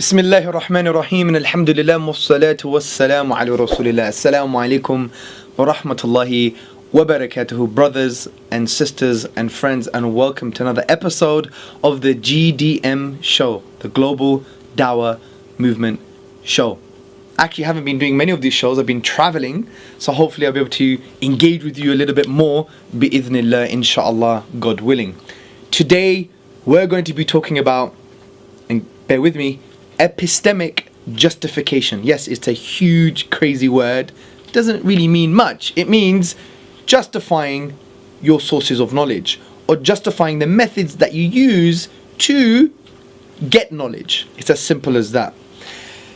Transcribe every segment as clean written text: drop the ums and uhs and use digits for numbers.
بسم الله الرحمن الرحيم الحمد لله والصلاة والسلام على رسول الله السلام عليكم ورحمة الله وبركاته. Brothers and sisters and friends, and welcome to another episode of the GDM show, the Global Dawah Movement show. Actually, I haven't been doing many of these shows. I've been traveling, so hopefully I'll be able to engage with you a little bit more, bi'idhnillah, inshallah, God willing. Today we're going to be talking about, and bear with me, epistemic justification. Yes, it's a huge, crazy word. It doesn't really mean much. It means justifying your sources of knowledge, or justifying the methods that you use to get knowledge. It's as simple as that.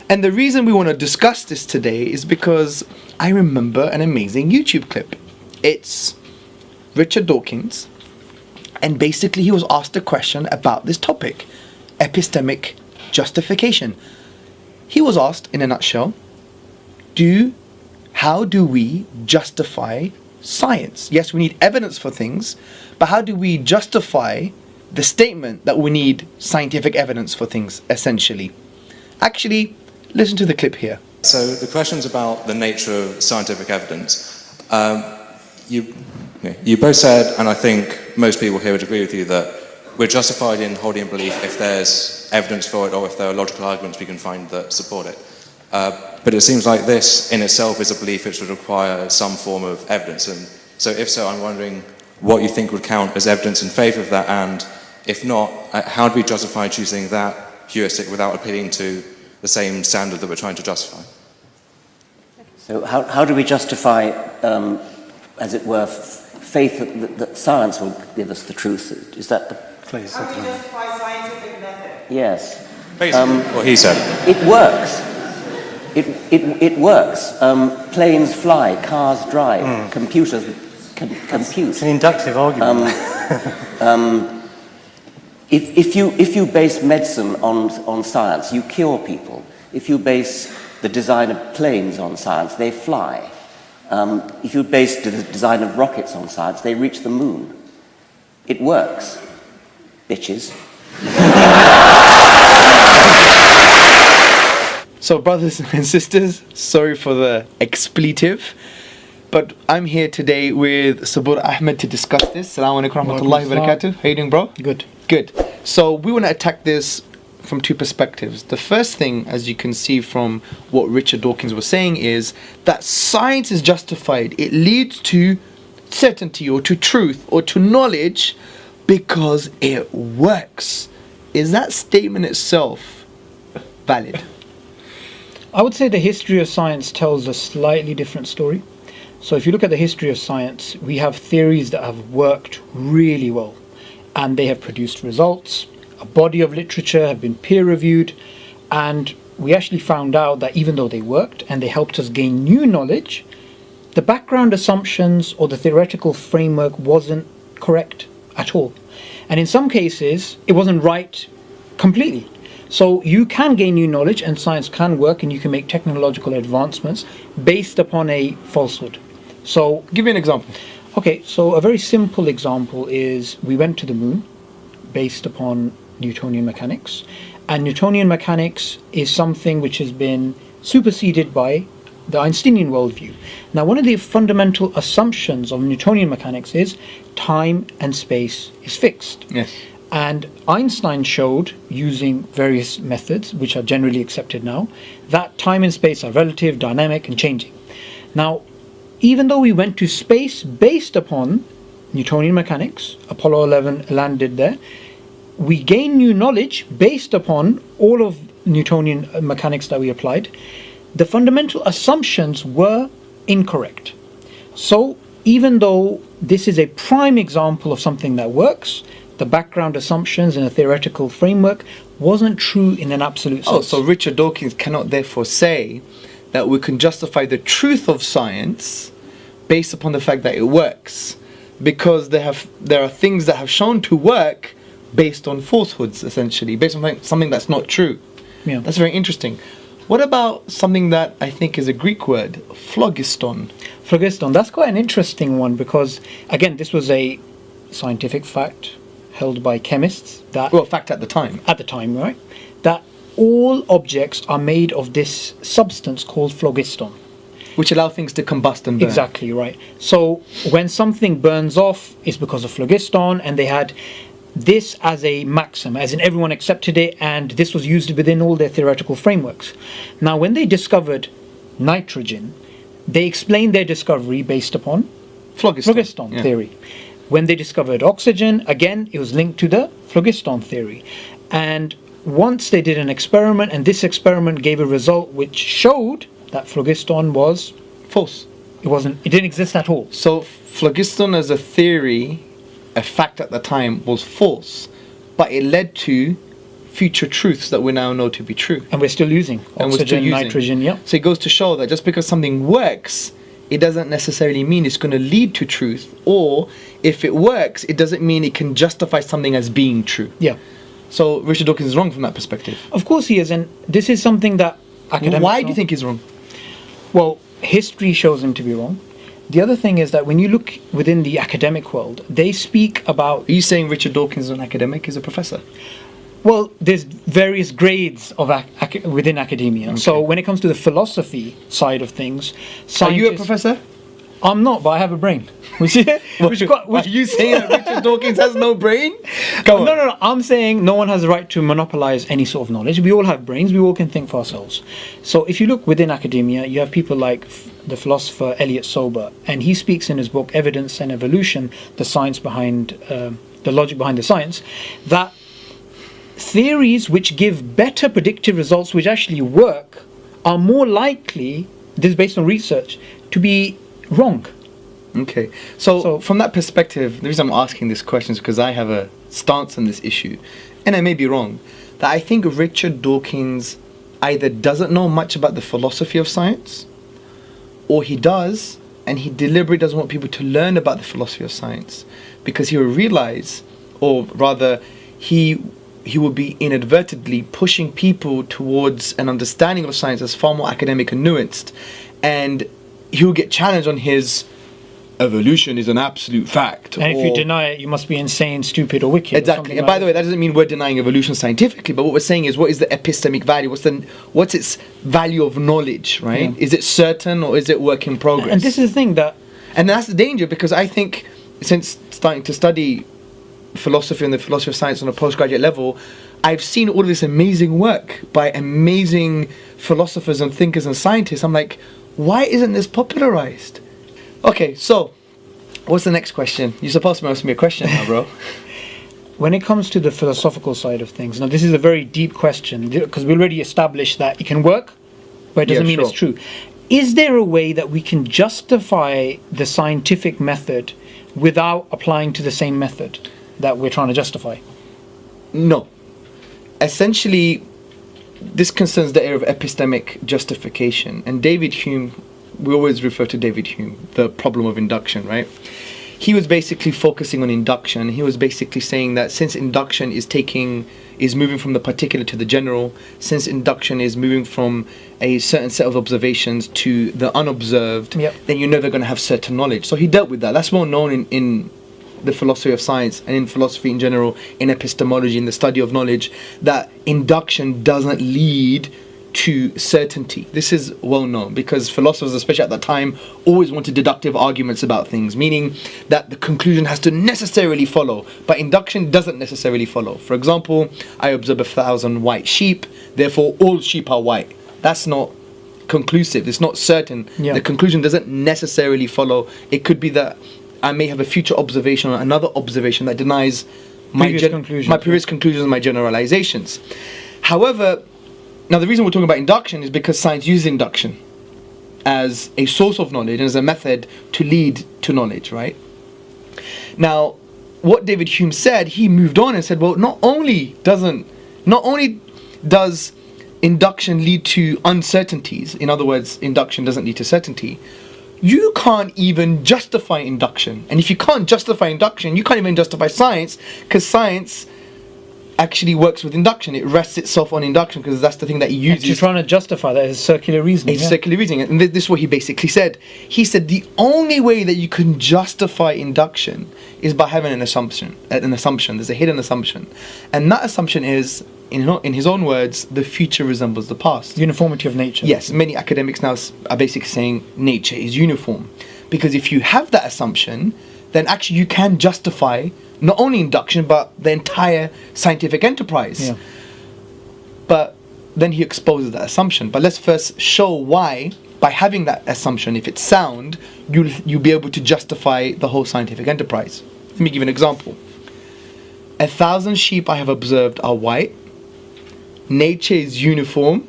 And the reason we want to discuss this today is because I remember an amazing YouTube clip. It's Richard Dawkins, and basically he was asked a question about this topic, epistemic justification. He was asked, in a nutshell, how do we justify science? Yes, we need evidence for things, but how do we justify the statement that we need scientific evidence for things, essentially? Actually, listen to the clip here. So the question's about the nature of scientific evidence. You both said, and I think most people here would agree with you, that we're justified in holding a belief if there's evidence for it, or if there are logical arguments we can find that support it. But it seems like this in itself is a belief which would require some form of evidence. And so if so, I'm wondering what you think would count as evidence in favour of that, and if not, how do we justify choosing that heuristic without appealing to the same standard that we're trying to justify? So how do we justify, as it were, faith that science will give us the truth? Is that the... Please. How do you justify scientific method? Yes. Basically, what he said. It works. It works. Planes fly, cars drive, computers compute. It's an inductive argument. If you base medicine on science, you cure people. If you base the design of planes on science, they fly. If you base the design of rockets on science, they reach the moon. It works, bitches. So, brothers and sisters, sorry for the expletive, but I'm here today with Sabur Ahmed to discuss this. Assalamu alaikum warahmatullahi wabarakatuh. How you doing, bro? Good. Good. So we want to attack this from two perspectives. The first thing, as you can see from what Richard Dawkins was saying, is that science is justified. It leads to certainty, or to truth, or to knowledge, because it works. Is that statement itself valid? I would say the history of science tells a slightly different story. So if you look at the history of science, we have theories that have worked really well, and they have produced results. A body of literature have been peer-reviewed, and we actually found out that even though they worked and they helped us gain new knowledge, the background assumptions or the theoretical framework wasn't correct at all. And in some cases, it wasn't right completely. So you can gain new knowledge, and science can work, and you can make technological advancements based upon a falsehood. So Give me an example. okay, so a very simple example is we went to the moon based upon Newtonian mechanics, and Newtonian mechanics is something which has been superseded by the Einsteinian worldview. Now, one of the fundamental assumptions of Newtonian mechanics is time and space is fixed. Yes. And Einstein showed, using various methods which are generally accepted now, that time and space are relative, dynamic, and changing. Now, even though we went to space based upon Newtonian mechanics, Apollo 11 landed there, we gained new knowledge based upon all of Newtonian mechanics that we applied. The fundamental assumptions were incorrect. So even though this is a prime example of something that works, the background assumptions in a theoretical framework wasn't true in an absolute sense. Oh, so Richard Dawkins cannot therefore say that we can justify the truth of science based upon the fact that it works, because there are things that have shown to work based on falsehoods, essentially, based on something that's not true. Yeah. That's very interesting. What about something that I think is a Greek word, phlogiston? Phlogiston, that's quite an interesting one, because again, this was a scientific fact held by chemists that Well, fact at the time. at the time, right? That all objects are made of this substance called phlogiston. Which allow things to combust and burn. Exactly right. So when something burns off, it's because of phlogiston, and they had this as a maxim, as in everyone accepted it, and this was used within all their theoretical frameworks. Now, when they discovered nitrogen, they explained their discovery based upon phlogiston Yeah. theory. When they discovered oxygen, again, it was linked to the phlogiston theory. And once they did an experiment, and this experiment gave a result which showed that phlogiston was False. it didn't exist at all. So phlogiston as a theory, a fact at the time, was false, but it led to future truths that we now know to be true. And we're still using And we're still oxygen, using. nitrogen, yeah. So it goes to show that just because something works, it doesn't necessarily mean it's going to lead to truth, or if it works, it doesn't mean it can justify something as being true. Yeah. So Richard Dawkins is wrong from that perspective. Of course he is, and this is something that academics Why do know. you think he's wrong? Well, history shows him to be wrong. The other thing is that when you look within the academic world, they speak about, Are you saying Richard Dawkins is an academic? He's a professor. well, there's various grades of within academia. So when it comes to the philosophy side of things, Are you a scientists- professor? I'm not, but I have a brain. Which Are you saying that Richard Dawkins has no brain? Go on. No. I'm saying no one has the right to monopolize any sort of knowledge. We all have brains. We all can think for ourselves. So if you look within academia, you have people like the philosopher Elliot Sober, and he speaks in his book Evidence and Evolution, the science behind the logic behind the science, that theories which give better predictive results, which actually work, are more likely, this is based on research, to be wrong. Okay, so So- from that perspective, the reason I'm asking this question is because I have a stance on this issue, and I may be wrong, that I think Richard Dawkins either doesn't know much about the philosophy of science, or he does, and he deliberately doesn't want people to learn about the philosophy of science, because he will realize, or rather, he will be inadvertently pushing people towards an understanding of science that's far more academic and nuanced, and he will get challenged on his evolution is an absolute fact. And if you or- deny it, you must be insane, stupid, or wicked. or Exactly. something And like by the way, that doesn't mean we're denying evolution scientifically, but what we're saying is, what is the epistemic value? What's its value of knowledge, right? Yeah. Is it certain or is it work in progress? And this is the thing that And that's the danger, because I think since starting to study philosophy and the philosophy of science on a postgraduate level, I've seen all of this amazing work by amazing philosophers and thinkers and scientists. I'm like, why isn't this popularized? Okay, so what's the next question? You're supposed to ask me a question now, bro. when it comes to the philosophical side of things, now this is a very deep question because we already established that it can work, but it doesn't Yeah, mean it's sure. true. Is there a way that we can justify the scientific method without applying to the same method that we're trying to justify? No. Essentially, this concerns the area of epistemic justification. And David Hume, we always refer to David Hume, the problem of induction, right? He was basically focusing on induction. He was basically saying that since induction is moving from the particular to the general, since induction is moving from a certain set of observations to the unobserved, Yep. then you're never going to have certain knowledge. So he dealt with that. That's well known in the philosophy of science and in philosophy in general, in epistemology, in the study of knowledge, that induction doesn't lead to certainty. This is well known because philosophers, especially at that time, always wanted deductive arguments about things, meaning that the conclusion has to necessarily follow, but induction doesn't necessarily follow. For example, I observe 1,000 white sheep, therefore all sheep are white. That's not conclusive, it's not certain. Yeah. The conclusion doesn't necessarily follow. It could be that I may have a future observation or another observation that denies Previous conclusions, my previous conclusions and my generalizations. However, now the reason we're talking about induction is because science uses induction as a source of knowledge and as a method to lead to knowledge, right? Now, what David Hume said, he moved on and said, well, not only does induction lead to uncertainties, in other words, induction doesn't lead to certainty, you can't even justify induction. And if you can't justify induction, you can't even justify science, because science actually works with induction. It rests itself on induction because that's the thing that it And you're uses. trying to justify that as circular reasoning. It's yeah. circular reasoning, and this is what he basically said. He said the only way that you can justify induction is by having an assumption. There's a hidden assumption, and that assumption is in his own words, the future resembles the past. Uniformity of nature. Yes, many academics now are basically saying nature is uniform. Because if you have that assumption, then actually you can justify not only induction, but the entire scientific enterprise. Yeah. But then he exposes that assumption. But let's first show why, by having that assumption, if it's sound, you'll be able to justify the whole scientific enterprise. Let me give you an example. 1,000 sheep I have observed are white. Nature is uniform.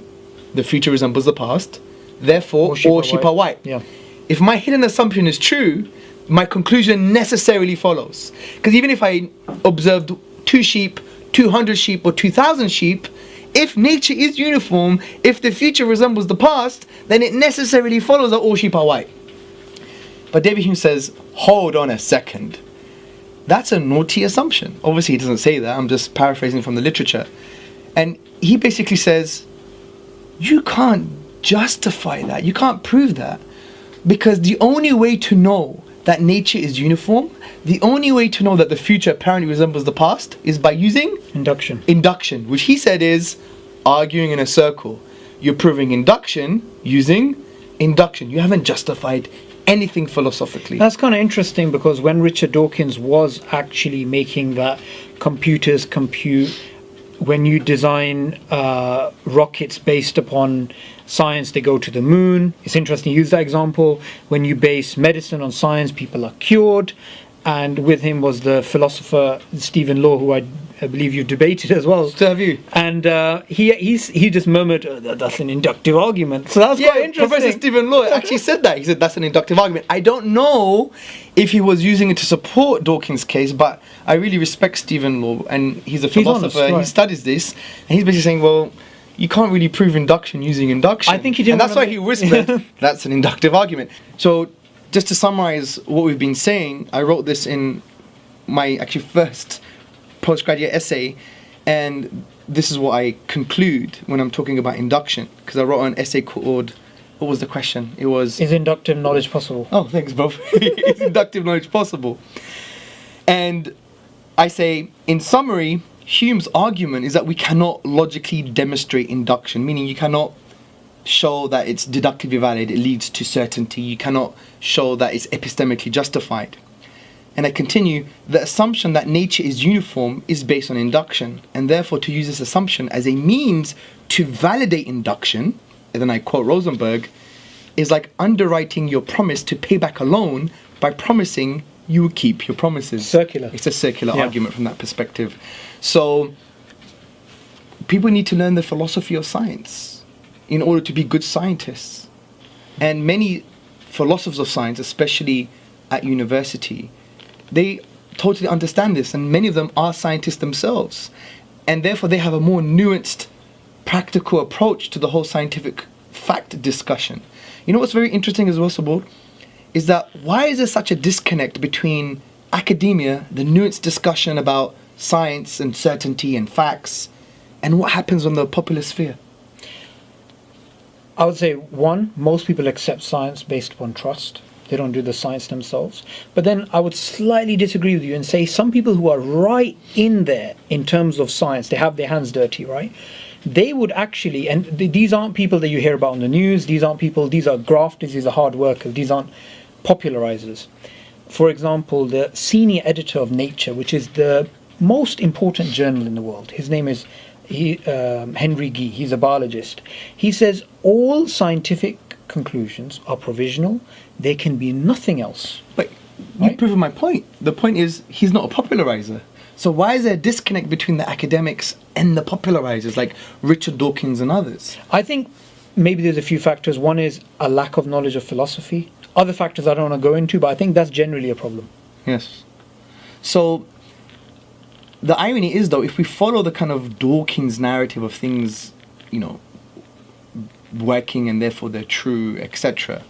The future resembles the past. Therefore, all sheep are white. Yeah. If my hidden assumption is true, my conclusion necessarily follows. Because even if I observed 2 sheep, 200 sheep, or 2,000 sheep, if nature is uniform, if the future resembles the past, then it necessarily follows that all sheep are white. But David Hume says, hold on a second. That's a naughty assumption. Obviously, he doesn't say that. I'm just paraphrasing from the literature. And he basically says, you can't justify that. You can't prove that. Because the only way to know that nature is uniform, the only way to know that the future apparently resembles the past is by using Induction. Induction, which he said is arguing in a circle. You're proving induction using induction. You haven't justified anything philosophically. That's kind of interesting, because when Richard Dawkins was actually making that computers compute, when you design rockets based upon science, they go to the moon. It's interesting you use that example. When you base medicine on science, people are cured. And with him was the philosopher Stephen Law, who I believe you debated as well. So have you? And he just murmured, that's an inductive argument. So that's quite interesting. Professor Stephen Law actually said that. He said that's an inductive argument. I don't know if he was using it to support Dawkins' case, but I really respect Stephen Law, and he's a philosopher. honest, right. He studies this, and he's basically saying, well, you can't really prove induction using induction. I think he didn't and that's wanna why he whispered, that's an inductive argument. So just to summarize what we've been saying, I wrote this in my actually first postgraduate essay, and this is what I conclude when I'm talking about induction, because I wrote an essay called, what was the question? It was... Is inductive knowledge possible? Oh, thanks, bro. Is inductive knowledge possible? And I say, in summary, Hume's argument is that we cannot logically demonstrate induction, meaning you cannot show that it's deductively valid, it leads to certainty. You cannot show that it's epistemically justified. And I continue, the assumption that nature is uniform is based on induction, and therefore to use this assumption as a means to validate induction, and then I quote Rosenberg, is like underwriting your promise to pay back a loan by promising you will keep your promises. Circular. It's a circular argument from that perspective. So people need to learn the philosophy of science in order to be good scientists. And many philosophers of science, especially at university, they totally understand this, and many of them are scientists themselves. And therefore they have a more nuanced, practical approach to the whole scientific fact discussion. You know what's very interesting as well, Sabur, is that why is there such a disconnect between academia, the nuanced discussion about science and certainty and facts, and what happens on the popular sphere? I would say, one, most people accept science based upon trust. They don't do the science themselves. But then I would slightly disagree with you and say some people who are right in there in terms of science, they have their hands dirty, right? They would actually, and these aren't people that you hear about on the news, these aren't people, these are grafters, these are hard workers, these aren't popularizers. For example, the senior editor of Nature, which is the most important journal in the world, his name is Henry Gee, he's a biologist. He says all scientific conclusions are provisional, there can be nothing else. But you've proven my point. The point is he's not a popularizer. So why is there a disconnect between the academics and the popularizers like Richard Dawkins and others? I think maybe there's a few factors. One is a lack of knowledge of philosophy. Other factors I don't want to go into, but I think that's generally a problem. Yes. So the irony is, though, if we follow the kind of Dawkins narrative of things, you know, working and therefore they're true, etc.,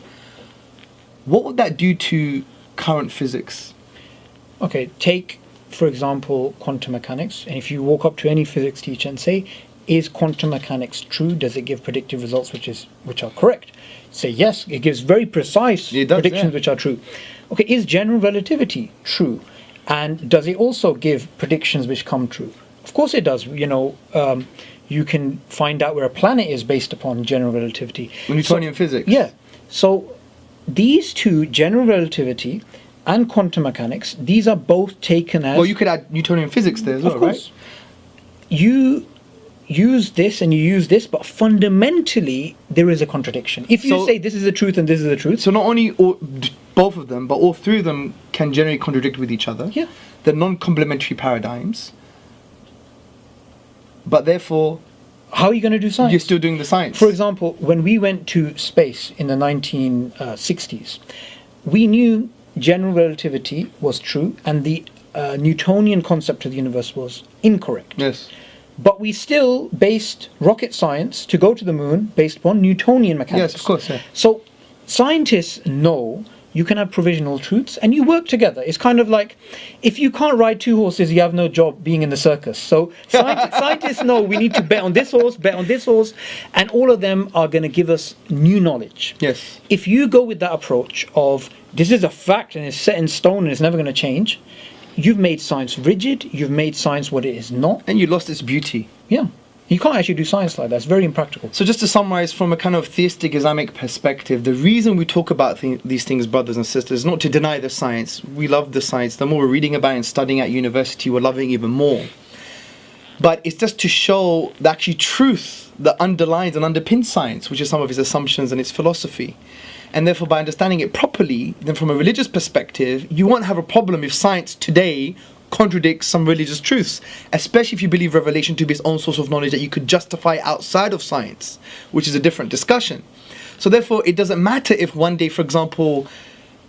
what would that do to current physics? Okay, take, for example, quantum mechanics. And if you walk up to any physics teacher and say, is quantum mechanics true? Does it give predictive results which are correct? Say yes, it gives very precise predictions which are true. Okay, is general relativity true? And does it also give predictions which come true? Of course it does. You can find out where a planet is based upon general relativity. Newtonian physics. Yeah. So these two, general relativity and quantum mechanics, these are both taken as... Well, you could add Newtonian physics there as well, Of course. right? You use this and you use this, but fundamentally there is a contradiction. If you So- say this is the truth and this is the truth, So not only both of them, but all three of them can generally contradict with each other. Yeah. They're non-complementary paradigms. But therefore, how are you going to do science? you're still doing the science. For example, when we went to space in the 1960s, we knew general relativity was true and the Newtonian concept of the universe was incorrect. Yes. But we still based rocket science to go to the moon based upon Newtonian mechanics. Yes, of course, yeah. So scientists know you can have provisional truths and you work together. It's kind of like if you can't ride two horses, you have no job being in the circus. So scientists know we need to bet on this horse, and all of them are going to give us new knowledge. Yes. If you go with that approach of this is a fact and it's set in stone and it's never going to change, you've made science rigid, you've made science what it is not. And you lost its beauty. Yeah. You can't actually do science like that. It's very impractical. So just to summarize from a kind of theistic Islamic perspective, the reason we talk about these things, brothers and sisters, is not to deny the science. We love the science. The more we're reading about it and studying at university, we're loving it even more. But it's just to show the actual truth that underlines and underpins science, which is some of its assumptions and its philosophy. And therefore, by understanding it properly, then from a religious perspective, you won't have a problem if science today contradicts some religious truths, especially if you believe revelation to be its own source of knowledge that you could justify outside of science, which is a different discussion. So therefore, it doesn't matter if one day, for example,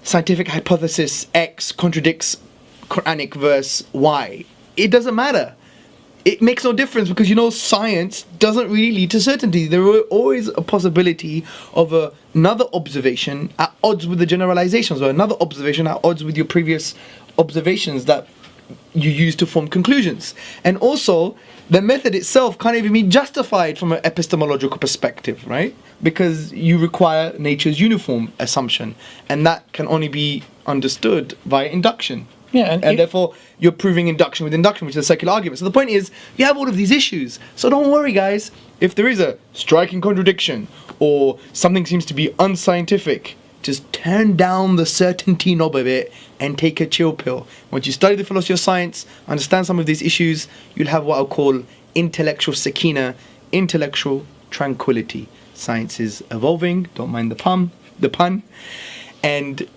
scientific hypothesis X contradicts Quranic verse Y. It doesn't matter. It makes no difference because science doesn't really lead to certainty. There is always a possibility of another observation at odds with the generalizations, or another observation at odds with your previous observations that you use to form conclusions. And also, the method itself can't even be justified from an epistemological perspective, right? Because you require nature's uniform assumption, and that can only be understood via induction. Yeah, and therefore you're proving induction with induction, which is a circular argument. So the point is, you have all of these issues. So don't worry, guys. If there is a striking contradiction or something seems to be unscientific, just turn down the certainty knob of it and take a chill pill. Once you study the philosophy of science, understand some of these issues, you'll have what I'll call intellectual sakina, intellectual tranquility. Science is evolving, don't mind the pun, and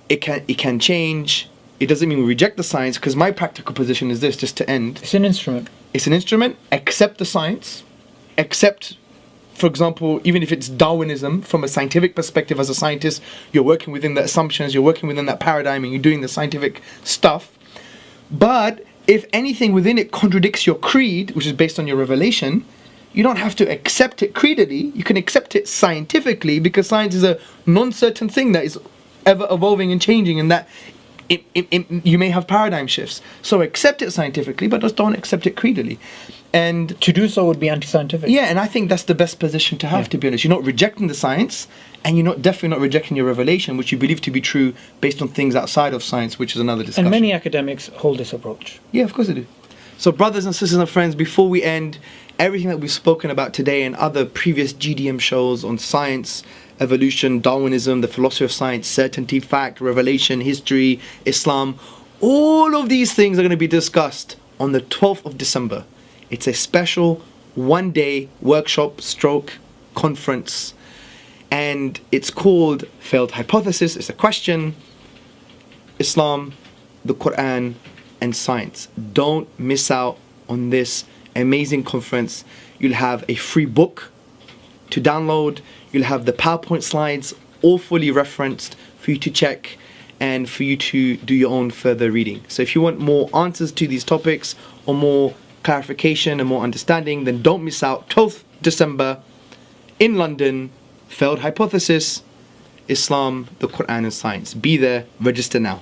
it can change. It doesn't mean we reject the science, because my practical position is this, just to end. It's an instrument. It's an instrument. Accept the science. Accept, for example, even if it's Darwinism, from a scientific perspective, as a scientist, you're working within the assumptions, you're working within that paradigm, and you're doing the scientific stuff. But if anything within it contradicts your creed, which is based on your revelation, you don't have to accept it creedally. You can accept it scientifically, because science is a non-certain thing that is ever evolving and changing, and that you may have paradigm shifts. So accept it scientifically, but just don't accept it creedally. And To do so would be anti-scientific. yeah, and I think that's the best position to have, to be honest. You're not rejecting the science, and you're definitely not rejecting your revelation, which you believe to be true based on things outside of science, which is another discussion. And many academics hold this approach. Yeah, of course they do. So brothers and sisters and friends, before we end, everything that we've spoken about today and other previous GDM shows on science, evolution, Darwinism, the philosophy of science, certainty, fact, revelation, history, Islam, all of these things are going to be discussed on the 12th of December. It's a special one-day workshop stroke conference, and it's called Failed Hypothesis. It's a question, Islam, the Quran, and science. Don't miss out on this amazing conference. You'll have a free book to download. You'll have the PowerPoint slides all fully referenced for you to check and for you to do your own further reading. So if you want more answers to these topics or more clarification and more understanding, then don't miss out. 12th December in London, Failed Hypothesis, Islam, the Quran and Science. Be there, register now.